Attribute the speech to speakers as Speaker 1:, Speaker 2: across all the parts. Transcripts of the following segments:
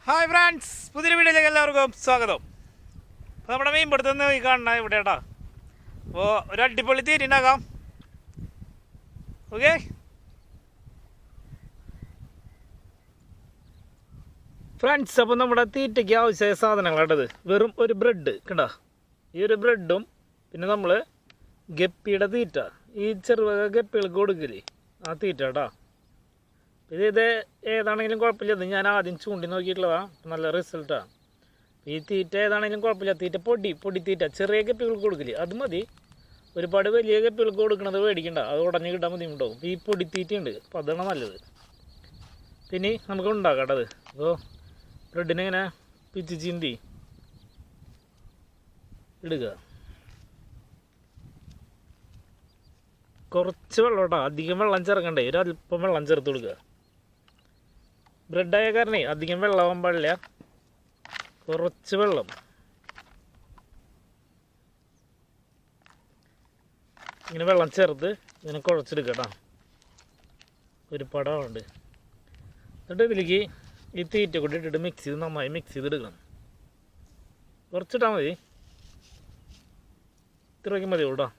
Speaker 1: Hi friends, പുതിയൊരു വീഡിയോയിലേക്ക് എല്ലാവർക്കും സ്വാഗതം. അപ്പോൾ നമ്മുടെ മീൻ പിടുത്തുനിന്ന് ഈ കാണുന്ന ഇവിടെ കേട്ടോ. അപ്പോൾ ഒരു അടിപൊളി തീറ്റ ഉണ്ടാക്കാം. ഓക്കെ ഫ്രണ്ട്സ്, അപ്പോൾ നമ്മുടെ തീറ്റയ്ക്ക് ആവശ്യമായ സാധനങ്ങളാട്ടത് വെറും ഒരു ബ്രെഡ് കണ്ടോ. ഈ ഒരു ബ്രെഡും പിന്നെ നമ്മൾ ഗപ്പിയുടെ തീറ്റ, ഈ ചെറുവക ഗപ്പികൾക്ക് കൊടുക്കില്ലേ ആ തീറ്റ കേട്ടോ. ഇത് ഏതാണെങ്കിലും കുഴപ്പമില്ല. ഇത് ഞാൻ ആദ്യം ചൂണ്ടി നോക്കിയിട്ടുള്ളതാണ്, നല്ല റിസൾട്ടാണ്. ഈ തീറ്റ ഏതാണെങ്കിലും കുഴപ്പമില്ല. തീറ്റ പൊടി തീറ്റ ചെറിയ ഗപ്പികൾക്ക് കൊടുക്കില്ല, അത് മതി. ഒരുപാട് വലിയ ഗപ്പികൾക്ക് കൊടുക്കണത് മേടിക്കണ്ട, അത് ഉടനെ കിട്ടാൻ ബുദ്ധിമുട്ടാവും. ഈ പൊടി തീറ്റ ഉണ്ട്, അപ്പോൾ അതാണ് നല്ലത്. പിന്നെ നമുക്ക് ഉണ്ടാക്കാട്ടത്. അപ്പോൾ ബ്രെഡിനെ ഇങ്ങനെ പിച്ച് ചീന്തി ഇടുക. കുറച്ച് വെള്ളം കേട്ടോ, അധികം വെള്ളം ചേർക്കണ്ടേ, ഒരല്പം വെള്ളം ചേർത്ത് കൊടുക്കുക. ബ്രെഡായ കാരണേ അധികം വെള്ളമാകാൻ പാടില്ല, കുറച്ച് വെള്ളം. ഇങ്ങനെ വെള്ളം ചേർത്ത് ഇങ്ങനെ കുഴച്ചെടുക്കുക കേട്ടോ, ഒരു പടമുണ്ട്. എന്നിട്ട് ഇതിലേക്ക് ഈ തീറ്റ കൂടി ഇട്ടിട്ട് നന്നായി മിക്സ് ചെയ്തെടുക്കണം. കുറച്ചിട്ടാൽ മതി, ഇത്രയ്ക്ക് മതി കേട്ടോ.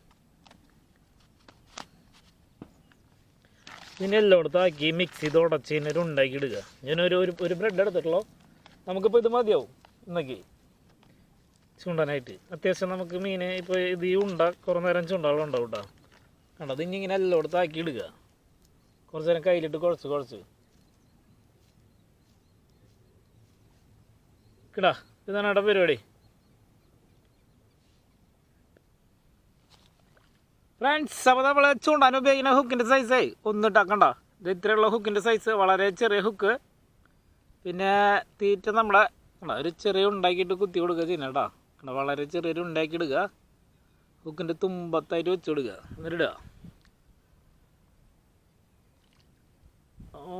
Speaker 1: പിന്നെ എല്ലായിടത്തും ആക്കി മിക്സ് ചെയ്ത് ഉടച്ച് കഴിഞ്ഞാൽ ഉണ്ടാക്കി ഇടുക. ഞാനൊരു ഒരു ബ്രെഡ് എടുത്തിട്ടുള്ളൂ, നമുക്കിപ്പോൾ ഇത് മതിയാവും ഇന്നൊക്കെ ചൂണ്ടാനായിട്ട്. അത്യാവശ്യം നമുക്ക് മീൻ ഇപ്പോൾ ഇത് ഈ കുറേ നേരം ചൂണ്ടാളുണ്ടാവും കേട്ടോ. കണ്ടോ, ഇത് ഇനി ഇങ്ങനെ എല്ലായിടത്തും ആക്കി ഇടുക. കുറച്ച് നേരം കയ്യിലിട്ട് കുഴച്ച് കിടാ. ഇതാണ് ഇവിടെ പരിപാടി. ഫ്രണ്ട്സ്, അപ്പോൾ നമ്മൾ ചൂണ്ടാൻ ഉപയോഗിക്കുന്ന ഹുക്കിൻ്റെ സൈസ് ഒന്നിട്ടാക്കണ്ട. ഇത് ഇത്രയുള്ള ഹുക്കിൻ്റെ സൈസ്, വളരെ ചെറിയ ഹുക്ക്. പിന്നെ തീറ്റ നമ്മളെ ഒരു ചെറിയ ഉണ്ടാക്കിയിട്ട് കുത്തി കൊടുക്കുക ചെയ്യുന്ന കേട്ടോ. വളരെ ചെറിയൊരു ഉണ്ടാക്കി ഇടുക, ഹുക്കിൻ്റെ തുമ്പത്തായിട്ട് വെച്ച് കൊടുക്കുക, എന്നിട്ടിടുക.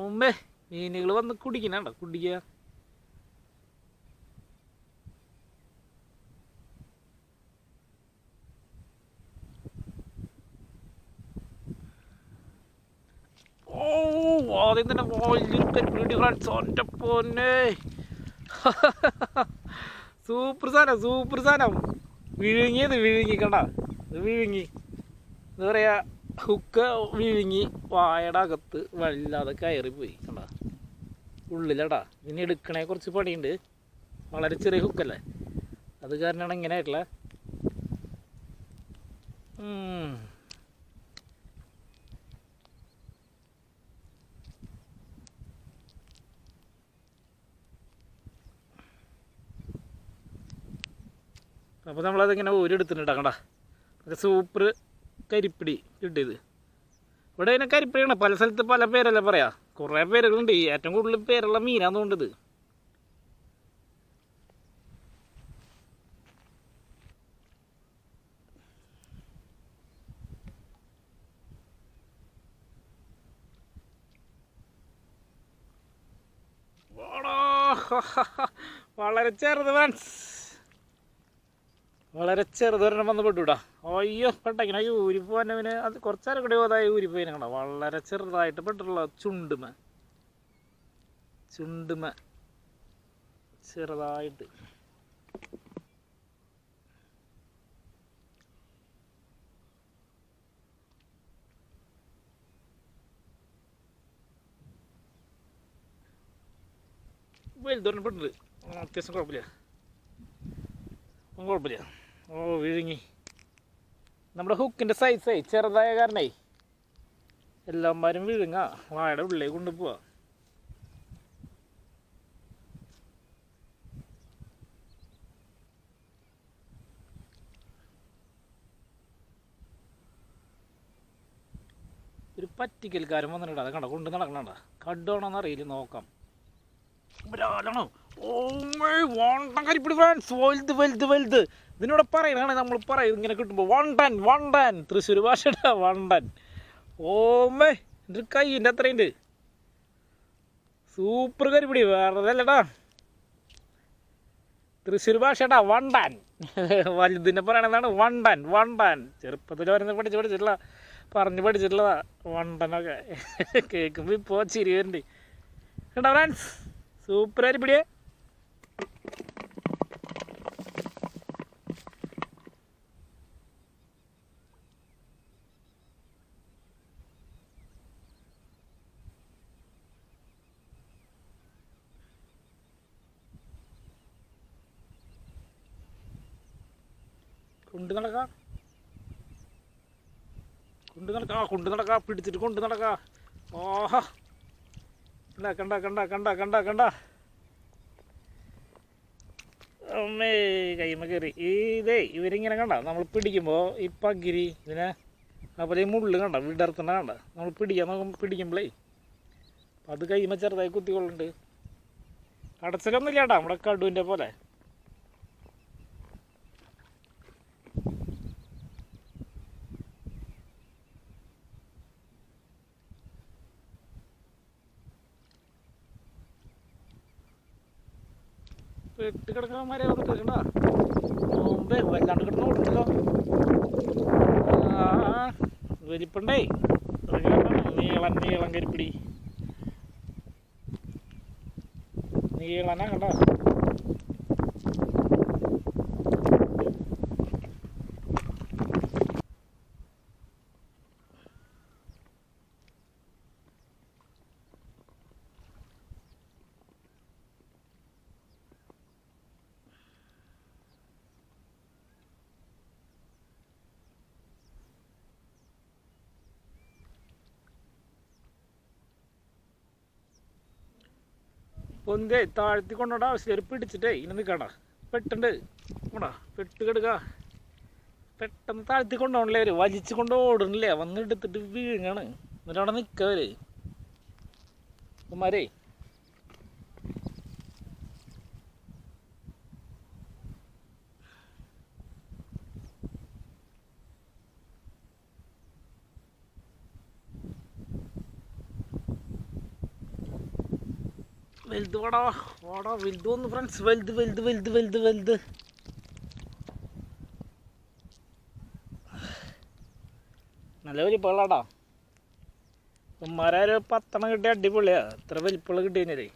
Speaker 1: ഓമ്പേ മീനുകൾ വന്ന് കുടിക്കണ കുടിക്കുക. ആദ്യം തന്നെ വലിയൊരു കരിപ്പിടി ഫ്രണ്ട്സ്, ഒറ്റ പൊന്നെ സൂപ്പർ സാധനം. വിഴുങ്ങിക്കണ്ട, ഇത് വിഴുങ്ങി എന്താ പറയുക, ഹുക്ക് വിഴുങ്ങി വായയുടെ അകത്ത് വല്ലാതെ കയറിപ്പോയി കണ്ട ഉള്ളിലടാ. ഇനി എടുക്കണേ കുറച്ച് പണിയുണ്ട്, വളരെ ചെറിയ ഹുക്കല്ലേ, അത് കാരണമാണ് ഇങ്ങനെ ആയിട്ടുള്ള. അപ്പോൾ നമ്മളതിങ്ങനെ ഊരെടുത്തിട്ടുണ്ടാക്കണ്ട. സൂപ്പർ കരിപ്പിടി കിട്ടിയത്. ഇവിടെ അതിനെ കരിപ്പിടിയാണ്, പല സ്ഥലത്ത് പല പേരല്ലേ പറയാ, കുറേ പേരുകളുണ്ട്. ഏറ്റവും കൂടുതൽ പേരുള്ള മീനാന്ന് തോന്നുന്നത്. വളരെ ചെറുത് ഫ്രണ്ട്സ്, വളരെ ചെറുതൊരെണ്ണം വന്ന് പെട്ടുവിടാ. അയ്യോ പെട്ടങ്ങനെ ഊരിപ്പോനവന്, അത് കുറച്ചേരം കൂടി പോതായി ഊരിപ്പോയിനെ കണ്ട. വളരെ ചെറുതായിട്ട് പെട്ടിട്ടുള്ള ചുണ്ടുമ ചെറുതായിട്ട്. വലുതൊരെണ്ണം പെട്ടിട്ടുണ്ട്, അത്യാവശ്യം കുഴപ്പമില്ല. ഓ വിഴുങ്ങി. നമ്മുടെ ഹുക്കിൻ്റെ സൈസേ ചെറുതായ കാരണേ എല്ലാവരും വിഴുങ്ങ വാഴയുടെ ഉള്ളിലേക്ക് കൊണ്ടുപോവാ. ഒരു പറ്റിക്കൽക്കാരൻ വന്നിട്ടുണ്ട്, അത് കണ്ട കൊണ്ട് നടക്കണണ്ട. കഡാണോന്ന് അറിയില്ല, നോക്കാം. ഒരാളാണോ? ഓ വണ്ടൻ കരിപ്പിടി ഫ്രണ്ട്സ്, വലുത്. ഇതിനോട് പറയുന്നതാണ് നമ്മൾ പറയും ഇങ്ങനെ കിട്ടുമ്പോൾ വണ്ടൻ തൃശ്ശൂർ ഭാഷയുടെ വണ്ടൻ. ഓമ്മേ എൻ്റെ കൈയിൻ്റെ അത്രയുണ്ട്. സൂപ്പർ കരിപ്പിടി, വേറെ അല്ലടാ, തൃശ്ശൂർ ഭാഷയുടെ വണ്ടൻ. വലുതിനെ പറയണതാണ് വണ്ടൻ. ചെറുപ്പത്തിൽ പഠിച്ചിട്ടുള്ള പഠിച്ചിട്ടുള്ളതാ വണ്ടനൊക്കെ. കേൾക്കുമ്പോൾ ഇപ്പോൾ ചിരി വരുന്നുണ്ട് കേട്ടോ ഫ്രണ്ട്സ്. സൂപ്പർ കരിപ്പിടിയേ. കൊണ്ട് നടക്കാം, കൊണ്ട് നടക്കാം, പിടിച്ചിട്ട് കൊണ്ട് നടക്കാം. ഓഹാ, കണ്ട കണ്ട കണ്ട കണ്ട കണ്ട കണ്ട അമ്മേ, കൈമ കയറി. ഇതേ ഇവരിങ്ങനെ കണ്ട നമ്മൾ പിടിക്കുമ്പോൾ ഈ പകിരി ഇതിനെ അതുപോലെ ഈ മുള്ളു കണ്ട വിടർത്തണ കണ്ട നമ്മൾ പിടിക്കുമ്പോഴേ അത് കൈമ ചെറുതായി കുത്തിക്കൊള്ളുന്നുണ്ട്. അടച്ചിലൊന്നും ഇല്ല കേട്ടോ, നമ്മുടെ കടുവിൻ്റെ പോലെ. പെട്ട് കിടക്കാന്മാരെ വന്നിട്ട് കണ്ടാ മുമ്പേ വല്ലാണ്ട് കിടന്ന് ഓടുന്നല്ലോ. വലിപ്പണ്ടേ നീളൻ നീളം കരിപ്പിടി നീളനാ കണ്ട. പൊന്തേ താഴ്ത്തി കൊണ്ടോണ്ട ആവശ്യം, ഒരു പിടിച്ചിട്ടേ ഇങ്ങനെ നിൽക്കണ്ട. പെട്ടുണ്ട് കൊണ്ടാ പെട്ട് കെടുക്ക. പെട്ടെന്ന് താഴ്ത്തി കൊണ്ടുപോകണില്ലേ, അവർ വലിച്ചു കൊണ്ട് ഓടണില്ലേ, വന്നെടുത്തിട്ട് വീഴാണ്. എന്നിട്ട് അവിടെ നിൽക്കവര് ഉമ്മാരേ. വലുത് വാടാ വാടാ, വലുത് വന്നു ഫ്രണ്ട്സ്, വലുത് വലുത് വലുത് വലുത് വലുത്. നല്ല വലിപ്പമുള്ളടാ. ഉമ്മാരൊരു 10 കിട്ടിയ അടിപൊളിയാ. ഇത്ര വലിപ്പമുള്ള കിട്ടി കഴിഞ്ഞാലേ.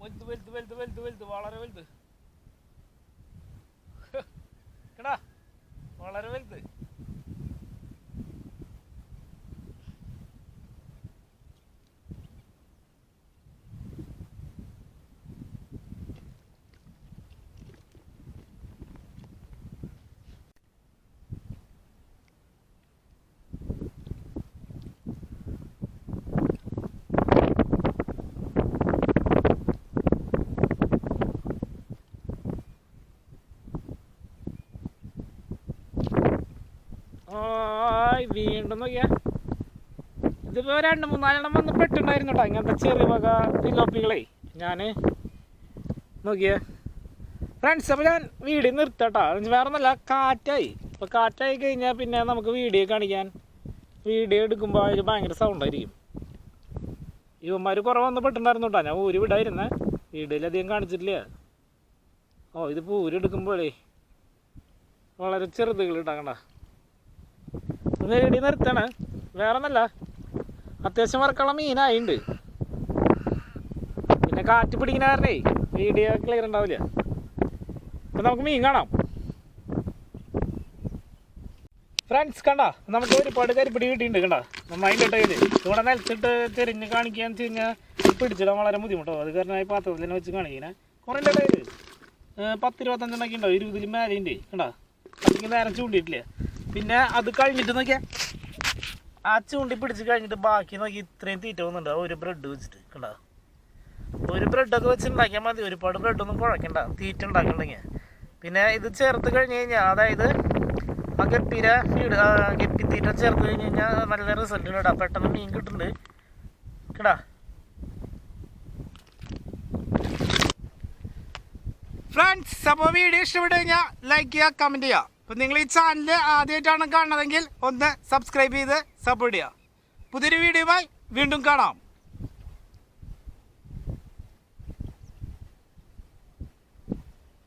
Speaker 1: വലുത് വലുത് വലുത് വലുത് വലുത് വളരെ വലുത് കേടാ, വളരെ വലുത്. വീണ്ടും നോക്കിയാ ഇതിപ്പോ 2-3 വന്ന് പെട്ടുണ്ടായിരുന്നു കേട്ടോ, ഇങ്ങനത്തെ ചെറിയ വക തിലോപ്പികളെ. ഞാൻ നോക്കിയേ ഫ്രണ്ട്സ്, അപ്പോൾ ഞാൻ വീഡിയോ നിർത്തട്ടോ. വേറെ ഒന്നല്ല, കാറ്റായി. അപ്പോൾ കാറ്റായി കഴിഞ്ഞാൽ പിന്നെ നമുക്ക് വീഡിയോ കാണിക്കാൻ, വീഡിയോ എടുക്കുമ്പോൾ അതിൽ ഭയങ്കര സൗണ്ടായിരിക്കും. ഇവന്മാർ കുറേ വന്ന് പെട്ടുണ്ടായിരുന്നു കേട്ടോ. ഞാൻ ഒരു വിടായിരുന്നേ, വീഡിയോയിൽ അധികം കാണിച്ചിട്ടില്ല. ഓ ഇത് പൂരെടുക്കുമ്പോഴേ വളരെ ചെറുതുകൾ ഇടാക്കണ്ട. ഒന്ന് റെഡി നിർത്തണേ, വേറെ ഒന്നല്ല, അത്യാവശ്യം വർക്കുള്ള മീനായിണ്ട്. പിന്നെ കാറ്റ് പിടിക്കുന്ന കാരണേ വീഡിയോ ക്ലിയർ ഉണ്ടാവില്ല. അപ്പം നമുക്ക് മീൻ കാണാം. ഫ്രണ്ട്സ് കണ്ട, നമുക്ക് ഒരുപാട് കരിപ്പിടി കിട്ടിയിട്ടുണ്ട്. കണ്ട നന്നായിട്ട് ഇട്ടതിൽ ഇവിടെ നിലത്തിട്ട് തിരിഞ്ഞ് കാണിക്കുകയെന്ന് വെച്ച് കഴിഞ്ഞാൽ പിടിച്ചിടാൻ വളരെ ബുദ്ധിമുട്ടോ. അത് കാരണം ഈ പാത്രത്തിൽ തന്നെ വെച്ച് കാണിക്കണേ. കുറേ ഇടയിൽ 10-25 ഉണ്ടാക്കിയിട്ടുണ്ടോ, 20 മേലേൻ്റെ. കണ്ട അതിക്ക് നേരം ചൂണ്ടിയിട്ടില്ല. പിന്നെ അത് കഴിഞ്ഞിട്ട് നോക്കിയാൽ ആ ചൂണ്ടി പിടിച്ച് കഴിഞ്ഞിട്ട് ബാക്കി നോക്കി ഇത്രയും തീറ്റ വന്നിട്ടുണ്ട് ഒരു ബ്രെഡ് വെച്ചിട്ട്. കണ്ട ഒരു ബ്രെഡൊക്കെ വെച്ച് ഉണ്ടാക്കിയാൽ മതി, ഒരുപാട് ബ്രെഡൊന്നും കുഴക്കണ്ട തീറ്റ ഉണ്ടാക്കണ്ടെങ്കിൽ. പിന്നെ ഇത് ചേർത്ത് കഴിഞ്ഞ് കഴിഞ്ഞാൽ, അതായത് ആ ഗപ്പിയുടെ ഫീഡ് ഗപ്പി തീറ്റ ചേർത്ത് കഴിഞ്ഞ് കഴിഞ്ഞാൽ നല്ല റിസൾട്ട് ഇടാം. പെട്ടെന്ന് മീൻ കിട്ടുന്നുണ്ട് കേടാ. ഫ്രണ്ട്സ് അപ്പോൾ വീഡിയോ ഇഷ്ടപ്പെട്ട് കഴിഞ്ഞാൽ ലൈക്ക് ചെയ്യുക, കമൻറ്റ് ചെയ്യുക. അപ്പോൾ നിങ്ങൾ ഈ ചാനൽ ആദ്യമായിട്ടാണ് കാണുന്നതെങ്കിൽ ഒന്ന് സബ്സ്ക്രൈബ് ചെയ്ത് സപ്പോർട്ട് ചെയ്യുക. പുതിയൊരു വീഡിയോയുമായി വീണ്ടും കാണാം.